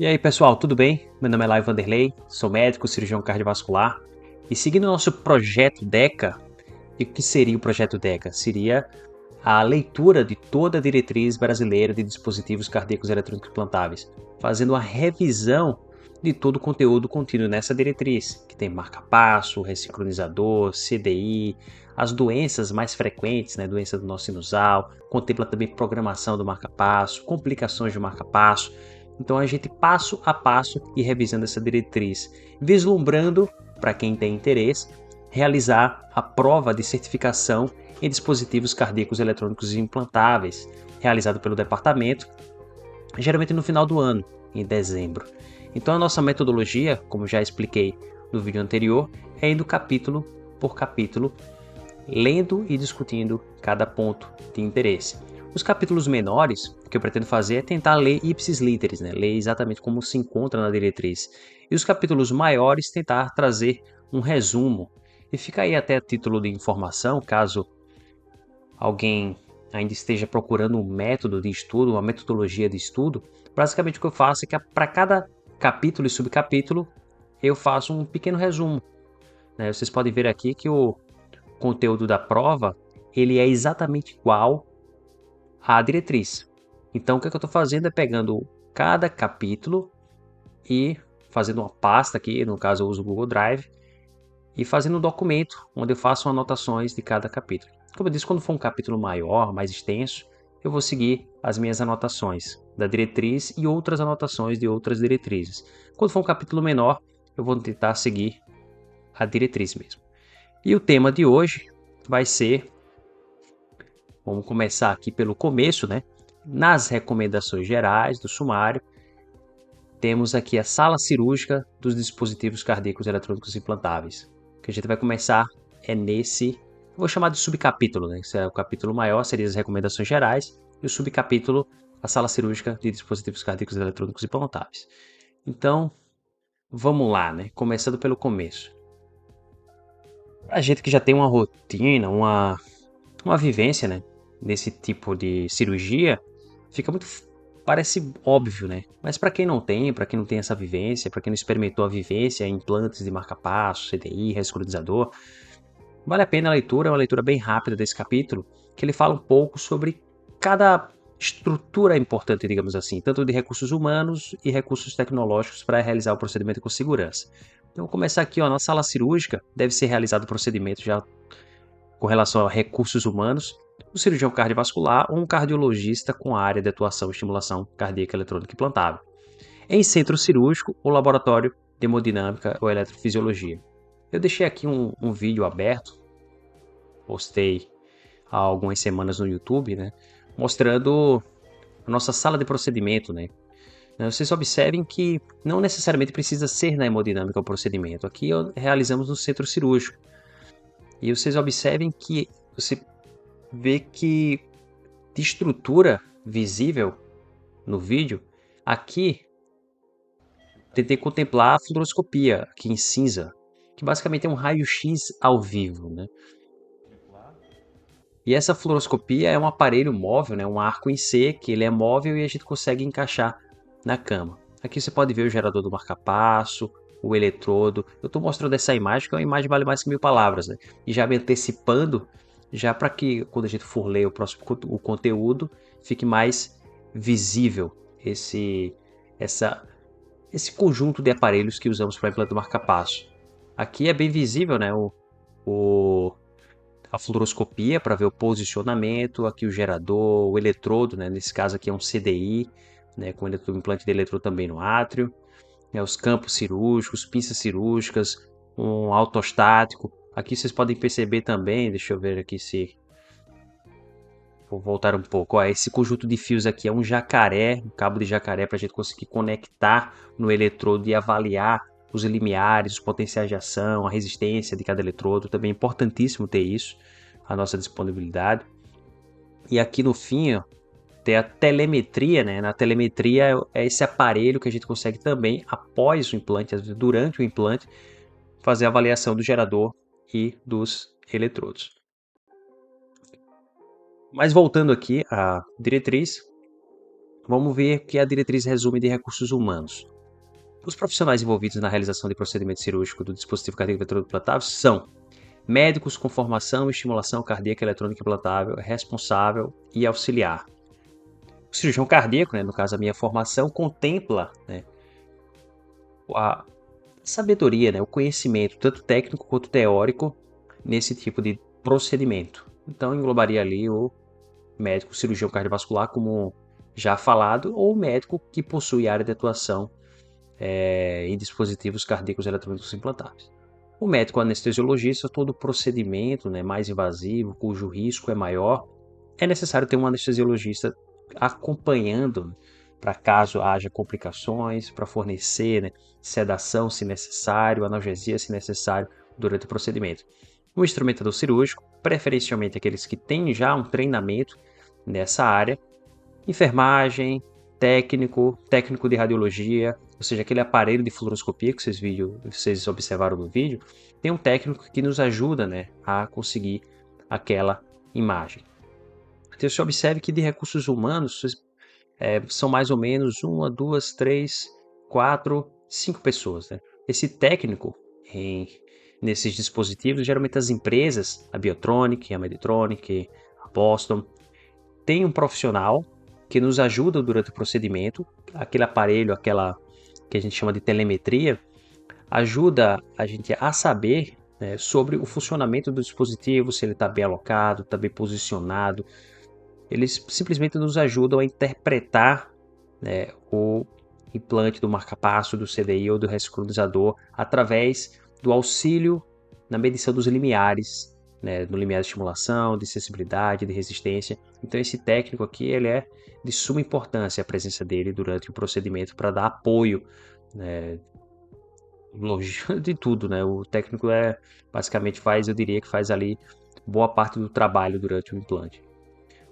E aí, pessoal, tudo bem? Meu nome é Lai Vanderlei, sou médico, cirurgião cardiovascular. E seguindo o nosso projeto DECA, e o que seria o projeto DECA? Seria a leitura de toda a diretriz brasileira de dispositivos cardíacos eletrônicos implantáveis, fazendo uma revisão de todo o conteúdo contido nessa diretriz, que tem marca-passo, ressincronizador, CDI, as doenças mais frequentes, doença do nó sinusal, contempla também programação do marca-passo, complicações do marca-passo. Então a gente passo a passo e revisando essa diretriz, vislumbrando, para quem tem interesse, realizar a prova de certificação em dispositivos cardíacos eletrônicos implantáveis, realizado pelo departamento, geralmente no final do ano, em dezembro. Então a nossa metodologia, como já expliquei no vídeo anterior, é indo capítulo por capítulo, lendo e discutindo cada ponto de interesse. Os capítulos menores, o que eu pretendo fazer é tentar ler ipsis literis, ler exatamente como se encontra na diretriz. E os capítulos maiores, tentar trazer um resumo. E fica aí até a título de informação, caso alguém ainda esteja procurando um método de estudo, uma metodologia de estudo. Basicamente o que eu faço é que para cada capítulo e subcapítulo eu faço um pequeno resumo. Vocês podem ver aqui que o conteúdo da prova ele é exatamente igual à diretriz. Então o que eu estou fazendo é pegando cada capítulo e fazendo uma pasta aqui, no caso eu uso o Google Drive, e fazendo um documento onde eu faço anotações de cada capítulo. Como eu disse, quando for um capítulo maior, mais extenso, eu vou seguir as minhas anotações da diretriz e outras anotações de outras diretrizes. Quando for um capítulo menor, eu vou tentar seguir a diretriz mesmo. E o tema de hoje vai ser, vamos começar aqui pelo começo, Nas recomendações gerais do sumário, temos aqui a sala cirúrgica dos dispositivos cardíacos eletrônicos implantáveis. O que a gente vai começar é nesse, vou chamar de subcapítulo, Esse é o capítulo maior, seria as recomendações gerais, e o subcapítulo, a sala cirúrgica de dispositivos cardíacos eletrônicos implantáveis. Então, vamos lá, Começando pelo começo. A gente que já tem uma rotina, uma vivência, nesse tipo de cirurgia, fica muito parece óbvio, Mas para quem não tem, para quem não tem essa vivência, para quem não experimentou a vivência em implantes de marca-passo, CDI, ressincronizador, vale a pena a leitura, é uma leitura bem rápida desse capítulo, que ele fala um pouco sobre cada estrutura importante, digamos assim, tanto de recursos humanos e recursos tecnológicos para realizar o procedimento com segurança. Então, vou começar aqui, na sala cirúrgica, deve ser realizado o procedimento já com relação a recursos humanos, o cirurgião cardiovascular ou um cardiologista com a área de atuação e estimulação cardíaca eletrônica implantável. Em centro cirúrgico, o laboratório de hemodinâmica ou eletrofisiologia. Eu deixei aqui um vídeo aberto, postei há algumas semanas no YouTube, mostrando a nossa sala de procedimento, Vocês observem que não necessariamente precisa ser na hemodinâmica o procedimento. Aqui realizamos no centro cirúrgico. E vocês observem que você vê que de estrutura visível no vídeo, aqui tentei contemplar a fluoroscopia aqui em cinza, que basicamente é um raio-x ao vivo, E essa fluoroscopia é um aparelho móvel, um arco em C, que ele é móvel e a gente consegue encaixar na cama. Aqui você pode ver o gerador do marca-passo, o eletrodo. Eu estou mostrando essa imagem, que é uma imagem que vale mais que 1000 palavras, E já me antecipando, já para que quando a gente for ler o conteúdo, fique mais visível esse conjunto de aparelhos que usamos para implante do marca-passo. Aqui é bem visível, a fluoroscopia para ver o posicionamento, aqui o gerador, o eletrodo, nesse caso aqui é um CDI, com o implante de eletrodo também no átrio, os campos cirúrgicos, pinças cirúrgicas, um autostático. Aqui vocês podem perceber também, deixa eu ver aqui se vou voltar um pouco. Esse conjunto de fios aqui é um jacaré, um cabo de jacaré para a gente conseguir conectar no eletrodo e avaliar os limiares, os potenciais de ação, a resistência de cada eletrodo. Também é importantíssimo ter isso, a nossa disponibilidade. E aqui no fim, tem a telemetria, Na telemetria é esse aparelho que a gente consegue também, após o implante, às vezes durante o implante, fazer a avaliação do gerador e dos eletrodos. Mas voltando aqui à diretriz, vamos ver o que a diretriz resume de recursos humanos. Os profissionais envolvidos na realização de procedimento cirúrgico do dispositivo cardíaco eletrônico implantável são médicos com formação em estimulação cardíaca eletrônica implantável, responsável e auxiliar. O cirurgião cardíaco, no caso a minha formação, contempla a sabedoria, o conhecimento, tanto técnico quanto teórico, nesse tipo de procedimento. Então englobaria ali o médico cirurgião cardiovascular, como já falado, ou o médico que possui área de atuação em dispositivos cardíacos eletrônicos implantáveis. O médico anestesiologista, todo procedimento mais invasivo, cujo risco é maior, é necessário ter um anestesiologista acompanhando para caso haja complicações, para fornecer sedação se necessário, analgesia se necessário durante o procedimento. O instrumentador cirúrgico, preferencialmente aqueles que têm já um treinamento nessa área, enfermagem, técnico de radiologia, ou seja, aquele aparelho de fluoroscopia que vocês observaram no vídeo, tem um técnico que nos ajuda a conseguir aquela imagem. Então, você observe que de recursos humanos são mais ou menos 1, 2, 3, 4, 5 pessoas. Esse técnico nesses dispositivos, geralmente as empresas, a Biotronic, a Medtronic, a Boston, tem um profissional que nos ajuda durante o procedimento, aquele aparelho, aquela que a gente chama de telemetria, ajuda a gente a saber sobre o funcionamento do dispositivo, se ele está bem alocado, está bem posicionado. Eles simplesmente nos ajudam a interpretar o implante do marcapasso, do CDI ou do ressincronizador através do auxílio na medição dos limiares, do limiar de estimulação, de sensibilidade, de resistência. Então esse técnico aqui ele é de suma importância a presença dele durante o procedimento para dar apoio de tudo. O técnico basicamente eu diria que faz ali boa parte do trabalho durante o implante.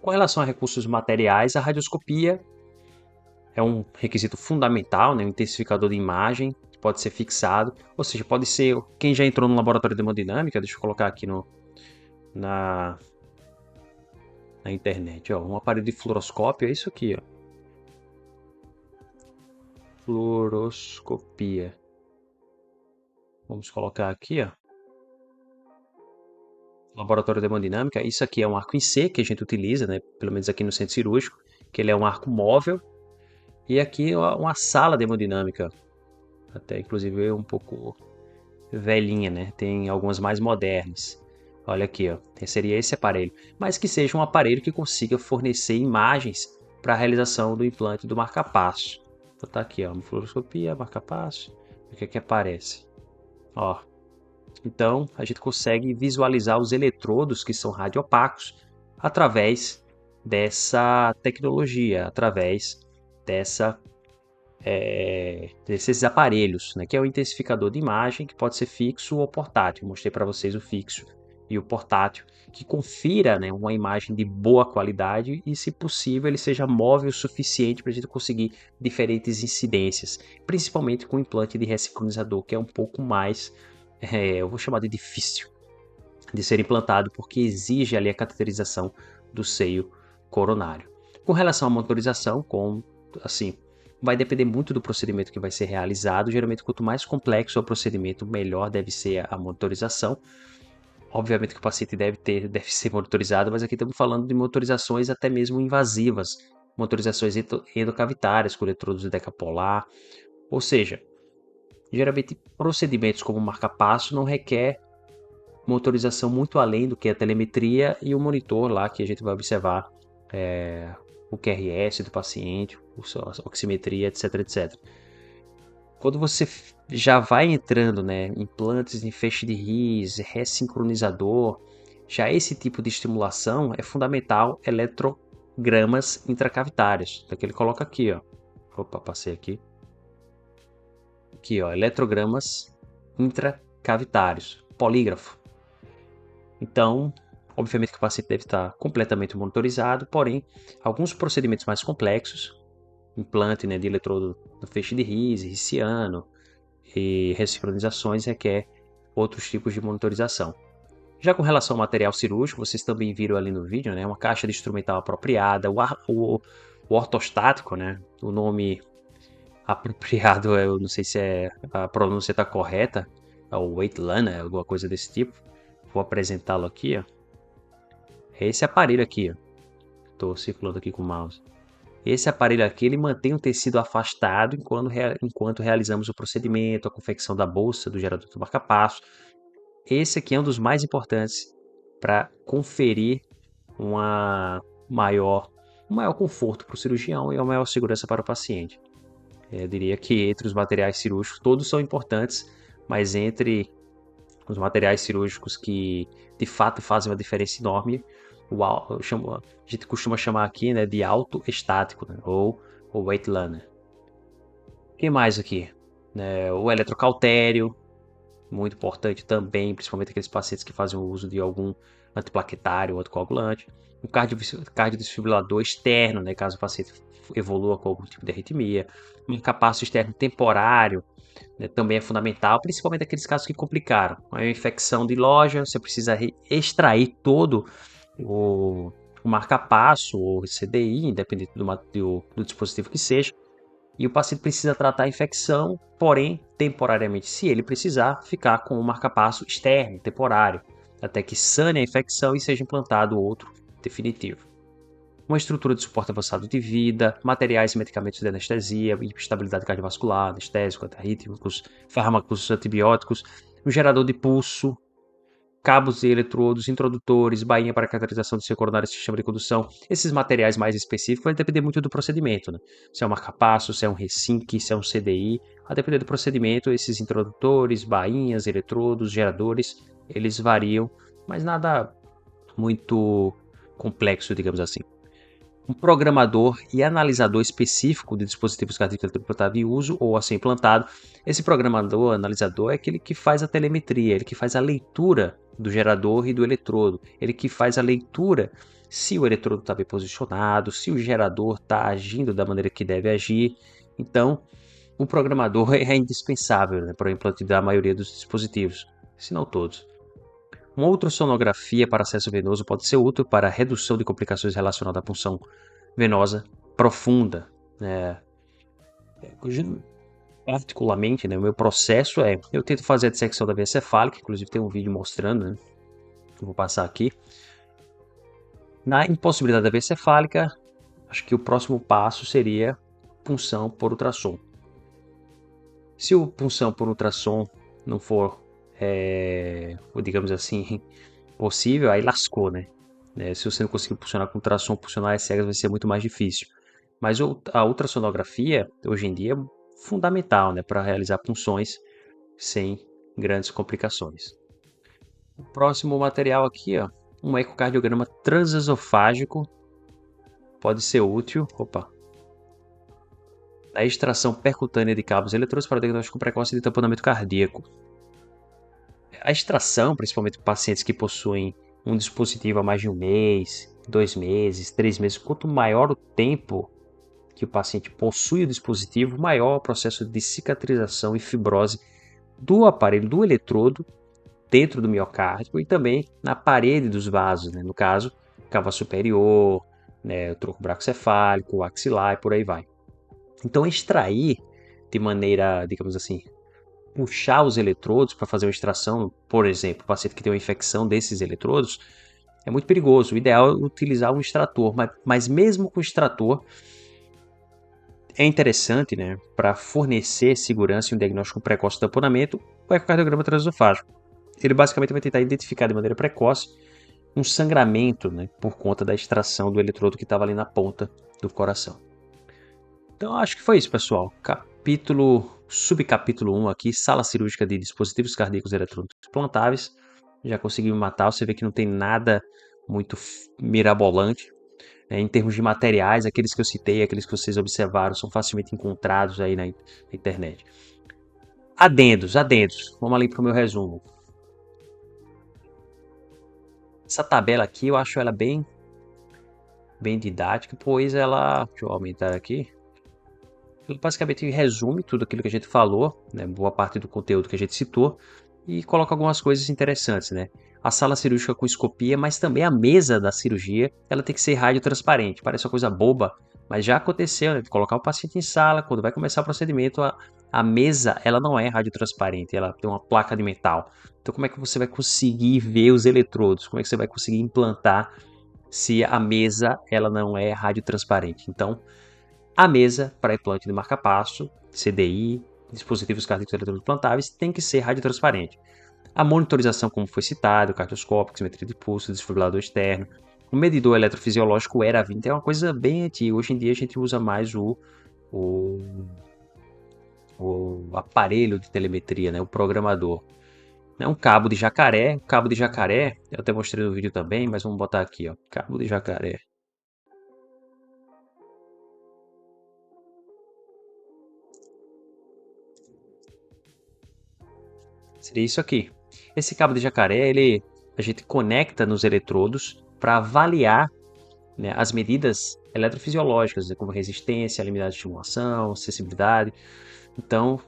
Com relação a recursos materiais, a radioscopia é um requisito fundamental, um intensificador de imagem, que pode ser fixado, ou seja, pode ser quem já entrou no laboratório de hemodinâmica, deixa eu colocar aqui na internet, um aparelho de fluoroscópio, é isso aqui, fluoroscopia. Vamos colocar aqui, laboratório de hemodinâmica. Isso aqui é um arco em C que a gente utiliza, pelo menos aqui no centro cirúrgico, que ele é um arco móvel. E aqui uma sala de hemodinâmica, até inclusive um pouco velhinha, tem algumas mais modernas. Olha aqui, seria esse aparelho, mas que seja um aparelho que consiga fornecer imagens para a realização do implante do marcapasso. Vou botar aqui, fluoroscopia, marcapasso, o que aparece? Então a gente consegue visualizar os eletrodos que são radioopacos através dessa tecnologia, através desses aparelhos, que é o intensificador de imagem, que pode ser fixo ou portátil. Eu mostrei para vocês o fixo e o portátil, que confira uma imagem de boa qualidade e, se possível, ele seja móvel o suficiente para a gente conseguir diferentes incidências, principalmente com o implante de ressincronizador, que é um pouco mais, eu vou chamar de difícil de ser implantado, porque exige ali a cateterização do seio coronário. Com relação à monitorização, vai depender muito do procedimento que vai ser realizado. Geralmente, quanto mais complexo é o procedimento, melhor deve ser a monitorização. Obviamente que o paciente deve ser monitorizado, mas aqui estamos falando de monitorizações até mesmo invasivas, monitorizações endocavitárias com eletrodos de decapolar. Ou seja, geralmente procedimentos como marca-passo não requer monitorização muito além do que a telemetria e o monitor lá que a gente vai observar o QRS do paciente, a oximetria, etc, etc. Quando você já vai entrando, implantes em feixe de His, ressincronizador, já esse tipo de estimulação é fundamental eletrogramas intracavitários. Então, ele coloca aqui, Opa, passei aqui. Aqui, eletrogramas intracavitários, polígrafo. Então, obviamente que o paciente deve estar completamente monitorizado, porém, alguns procedimentos mais complexos, implante de eletrodo no feixe de His, Hissiano e ressincronizações, requer outros tipos de monitorização. Já com relação ao material cirúrgico, vocês também viram ali no vídeo, uma caixa de instrumental apropriada, o ortostático, né? O nome apropriado, eu não sei se a pronúncia está correta, é o Weightliner, alguma coisa desse tipo. Vou apresentá-lo aqui, ó. É esse aparelho aqui, ó. Estou circulando aqui com o mouse. Esse aparelho aqui, ele mantém o tecido afastado enquanto realizamos o procedimento, a confecção da bolsa do gerador do marca-passo. Esse aqui é um dos mais importantes para conferir uma maior, um maior conforto para o cirurgião e uma maior segurança para o paciente. Eu diria que entre os materiais cirúrgicos, todos são importantes, mas entre os materiais cirúrgicos que de fato fazem uma diferença enorme, a gente costuma chamar aqui, né, de autoestático, né, ou o Weightliner. O que mais aqui? O eletrocautério, muito importante também, principalmente aqueles pacientes que fazem o uso de algum antiplaquetário ou anticoagulante. Um cardiodesfibrilador externo, né, caso o paciente evolua com algum tipo de arritmia. Um marca-passo externo temporário, né, também é fundamental, principalmente aqueles casos que complicaram. Uma infecção de loja, você precisa extrair todo o marca-passo ou CDI, independente do dispositivo que seja, e o paciente precisa tratar a infecção, porém, temporariamente, se ele precisar, ficar com o marca-passo externo, temporário, até que sane a infecção e seja implantado outro definitivo. Uma estrutura de suporte avançado de vida, materiais e medicamentos de anestesia, estabilidade cardiovascular, anestésico, antiarrítmicos, fármacos antibióticos, um gerador de pulso, cabos e eletrodos, introdutores, bainha para cateterização do seu coronário e sistema de condução. Esses materiais mais específicos vai depender muito do procedimento, né? Se é um marca-passo, se é um resync, se é um CDI. A depender do procedimento, esses introdutores, bainhas, eletrodos, geradores, eles variam, mas nada muito complexo, digamos assim. Um programador e analisador específico de dispositivos cardíacos eletroimplantados em uso ou a ser implantado. Esse programador, analisador, é aquele que faz a telemetria, ele que faz a leitura do gerador e do eletrodo, ele que faz a leitura se o eletrodo está bem posicionado, se o gerador está agindo da maneira que deve agir. Então, o programador é indispensável, né, para o implante da maioria dos dispositivos, se não todos. Uma ultrassonografia para acesso venoso pode ser útil para a redução de complicações relacionadas à punção venosa profunda. Particularmente, né, o meu processo eu tento fazer a dissecção da veia cefálica, inclusive tem um vídeo mostrando, né, que eu vou passar aqui. Na impossibilidade da veia cefálica, acho que o próximo passo seria punção por ultrassom. Se o punção por ultrassom não for, digamos assim, possível, aí lascou, né? Se você não conseguir funcionar com ultrassom, funcionar às cegas vai ser muito mais difícil. Mas a ultrassonografia, hoje em dia, é fundamental, né, para realizar punções sem grandes complicações. O próximo material aqui, ó, um ecocardiograma transesofágico pode ser útil. A extração percutânea de cabos eletrodos para o diagnóstico precoce de tamponamento cardíaco. A extração, principalmente para pacientes que possuem um dispositivo há mais de um mês, 2 meses, 3 meses, quanto maior o tempo que o paciente possui o dispositivo, maior o processo de cicatrização e fibrose do aparelho, do eletrodo, dentro do miocárdio e também na parede dos vasos, né? No caso, cava superior, né, o tronco bracocefálico, o axilar e por aí vai. Então, extrair de maneira, digamos assim, puxar os eletrodos para fazer uma extração, por exemplo, o paciente que tem uma infecção desses eletrodos, é muito perigoso. O ideal é utilizar um extrator, mas mesmo com o extrator, é interessante, né, para fornecer segurança e um diagnóstico precoce de tamponamento, o ecocardiograma transesofágico. Ele basicamente vai tentar identificar de maneira precoce um sangramento, né, por conta da extração do eletrodo que estava ali na ponta do coração. Então acho que foi isso, pessoal. Subcapítulo 1 aqui, sala cirúrgica de dispositivos cardíacos eletrônicos implantáveis. Já consegui me matar, você vê que não tem nada muito mirabolante. Em termos de materiais, aqueles que eu citei, aqueles que vocês observaram, são facilmente encontrados aí na internet. Adendos. Vamos ali para o meu resumo. Essa tabela aqui, eu acho ela bem didática, pois ela... Deixa eu aumentar aqui. Ela basicamente resume tudo aquilo que a gente falou, né, boa parte do conteúdo que a gente citou, e coloca algumas coisas interessantes, né? A sala cirúrgica com escopia, mas também a mesa da cirurgia, ela tem que ser radiotransparente. Parece uma coisa boba, Mas já aconteceu, né, de colocar o paciente em sala, quando vai começar o procedimento, a mesa ela não é radiotransparente, ela tem uma placa de metal. Então como é que você vai conseguir ver os eletrodos? Como é que você vai conseguir implantar se a mesa ela não é radiotransparente? Então, a mesa para implante de marca-passo, CDI, dispositivos cardíacos eletroimplantáveis, tem que ser radiotransparente. A monitorização, como foi citado, cardioscópio, oximetria de pulso, desfibrilador externo, o medidor eletrofisiológico era 20 é uma coisa bem antiga. Hoje em dia a gente usa mais o, o aparelho de telemetria, né, o programador. É um cabo de jacaré. Cabo de jacaré, eu até mostrei no vídeo também, mas vamos botar aqui, ó, cabo de jacaré. Seria isso aqui. Esse cabo de jacaré, a gente conecta nos eletrodos para avaliar, né, as medidas eletrofisiológicas, né, como resistência, liminar de estimulação, sensibilidade. Então,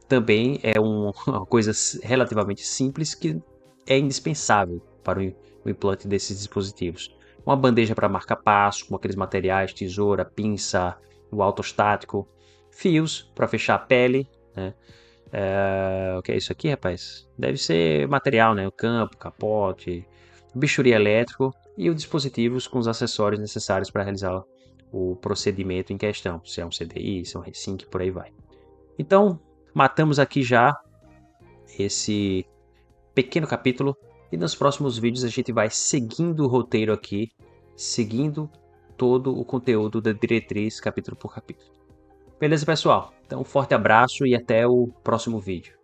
também é uma coisa relativamente simples que é indispensável para o implante desses dispositivos. Uma bandeja para marca-passo, com aqueles materiais, tesoura, pinça, o autostático, fios para fechar a pele, né? O que é isso aqui, rapaz? Deve ser material, né? O campo, capote, bisturi elétrico e os dispositivos com os acessórios necessários para realizar o procedimento em questão. Se é um CDI, se é um G-Sync, por aí vai. Então, matamos aqui já esse pequeno capítulo e nos próximos vídeos a gente vai seguindo o roteiro aqui, seguindo todo o conteúdo da diretriz capítulo por capítulo. Beleza, pessoal? Então, um forte abraço e até o próximo vídeo.